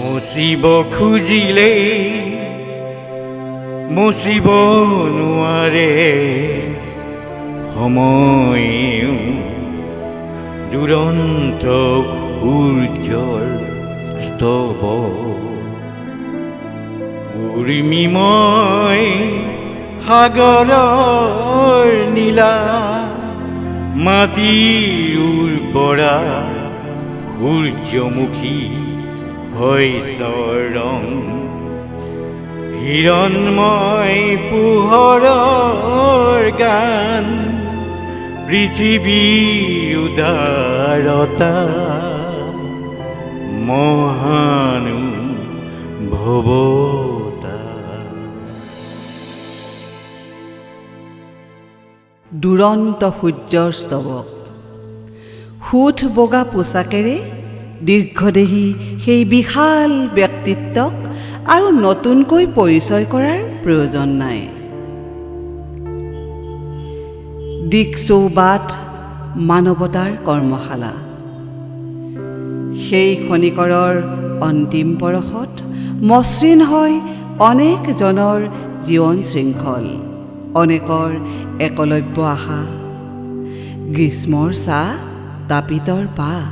মুচিব খুজিলে মুচিব নোৱাৰে সময় দুৰন্ত সূৰ্যৰ স্তৱ উৰ্মিময় সাগৰৰ নীলা মাটিৰ উৰ্বৰা সূৰ্যমুখী শস্যৰ ৰং হিৰণময় পোহৰৰ গান পৃথিৱীৰ উদাৰতা মহানুভৱতা। দুৰন্ত সূৰ্যৰ স্তৱক সুঠ বগা পোচাকেৰে দীৰ্ঘদেহী সেই বিশাল ব্যক্তিত্বক আৰু নতুনকৈ পৰিচয় কৰাৰ প্ৰয়োজন নাই। দিক চৌবাত মানৱতাৰ কৰ্মশালা। সেই খনিকৰৰ অন্তিম পৰশত মসৃণ হয় অনেকজনৰ জীৱন শৃংখল, অনেকৰ একলব্য আশা, গ্ৰীষ্মৰ চাহ তাপিতৰ পাহ।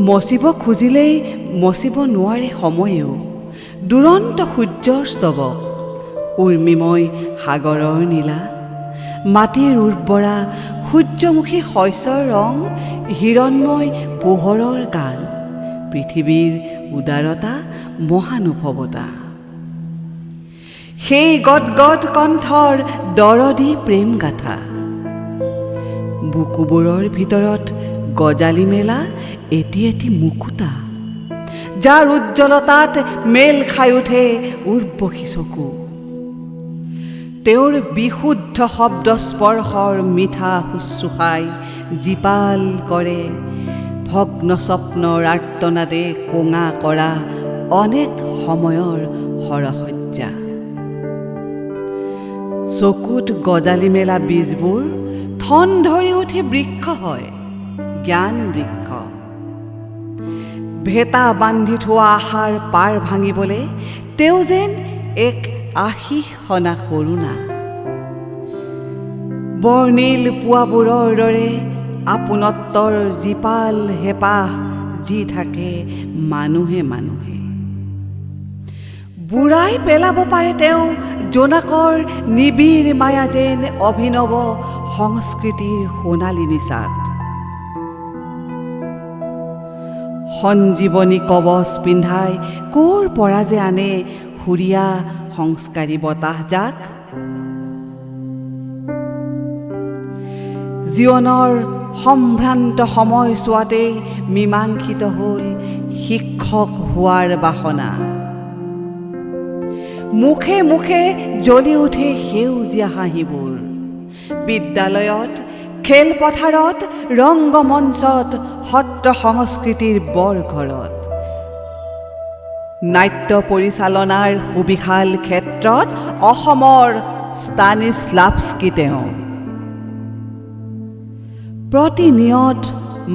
মচিব খুজিলেই মচিব নোৱাৰে সময়েও দুৰন্ত সূৰ্যৰ স্তৱক উৰ্মিময় সাগৰৰ নীলা মাটিৰ উৰ্বৰা সূৰ্যমুখী শস্যৰ ৰং হিৰণময় পোহৰৰ গান পৃথিৱীৰ উদাৰতা মহানুভৱতা। সেই গদগদ কণ্ঠৰ দৰদী প্ৰেম গাথা বুকুবোৰৰ ভিতৰত গজালি মেলা এটি এটি মুকুতা, যাৰ উজ্জ্বলতাত মেল খাই উঠে উৰ্বশী চকু। তেওঁৰ বিশুদ্ধ শব্দ স্পৰ্শৰ মিঠা শুশ্ৰূষাই জীপাল কৰে ভগ্ন স্বপ্নৰ আৰ্তনাদে কোঙা কৰা অনেক সময়ৰ সৰসজ্জা। চকুত গজালি মেলা বীজবোৰ ঠন ধৰি উঠি বৃক্ষ হয়, জ্ঞান বৃক্ষ। ভেটা বান্ধি থোৱা আশাৰ পাৰ ভাঙিবলৈ তেওঁ যেন এক আশীষ সনা কৰোণা। বৰ্ণিল পুৱাবোৰৰ দৰে আপোনত্বৰ জীপাল হেঁপাহ যি থাকে মানুহে মানুহে। বুঢ়াই পেলাব পাৰে তেওঁ জোনাকৰ নিবিড় মায়া যেন অভিনৱ সংস্কৃতিৰ সোণালী নিচাত। সঞ্জীৱনী কৱচ পিন্ধাই ক'ৰ পৰা যে আনে সুৰীয়া সংস্কাৰী বতাহজাক। জীৱনৰ সম্ভ্ৰান্ত সময়ছোৱাতেই মীমাংসিত হ'ল শিক্ষক হোৱাৰ বাসনা। মুখে মুখে জ্বলি উঠে সেউজীয়া হাঁহিবোৰ। বিদ্যালয়ত খেলপথাৰত ৰংগমঞ্চত সত্ৰ সংস্কৃতিৰ বৰঘৰত নাট্য পৰিচালনাৰ সুবিশাল ক্ষেত্ৰত অসমৰ ষ্টানিস্লাভস্কি তেওঁ। প্ৰতিনিয়ত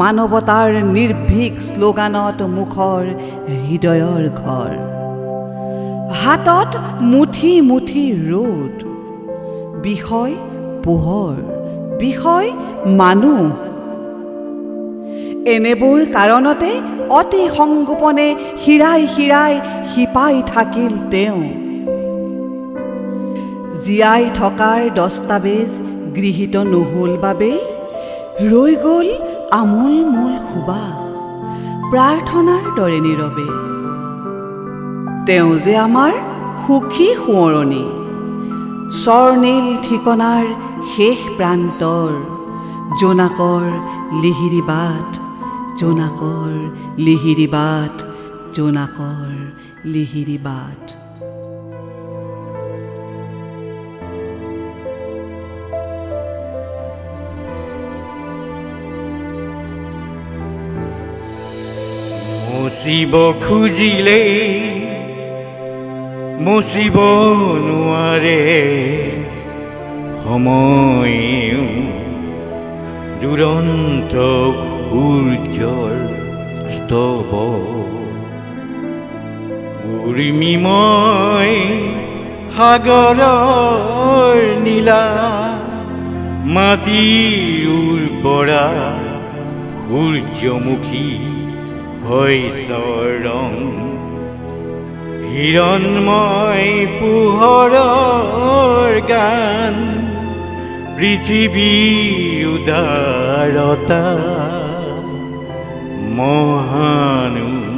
মানৱতাৰ নিৰ্ভীক শ্লোগানত মুখৰ হৃদয়ৰ ঘৰ। হাতত মুঠি মুঠি ৰ'দ, বিষয় পোহৰ, বিষয় মানুহ। এনেবোৰ কাৰণতে অতি সংগোপনে শিৰাই শিৰাই শিপাই থাকিল তেওঁ। জীয়াই থকাৰ দস্তাবেজ গৃহীত নহ'ল বাবেই ৰৈ গ'ল আমোল মোল সুবাস প্ৰাৰ্থনাৰ দৰে নীৰৱে। তেওঁ যে আমাৰ সুখী সোঁৱৰণি, স্বৰ্ণীল ঠিকনাৰ শেষ প্ৰান্তৰ জোনাকৰ লিহিৰি বাট, জোনাকৰ লিহিৰি বাট, জোনাকৰ লিহিৰি বাট। মুচিব খুজিলে মুচিব নোৱাৰে সময় দুৰন্ত সূৰ্যৰ তব উৰ্মিময় সাগৰৰ নীলা মাটিৰ উৰ্বৰা সূৰ্যমুখী শস্যৰ ৰং হিৰণময় পোহৰৰ গান পৃথিৱীৰ উদাৰতা মহানুভৱ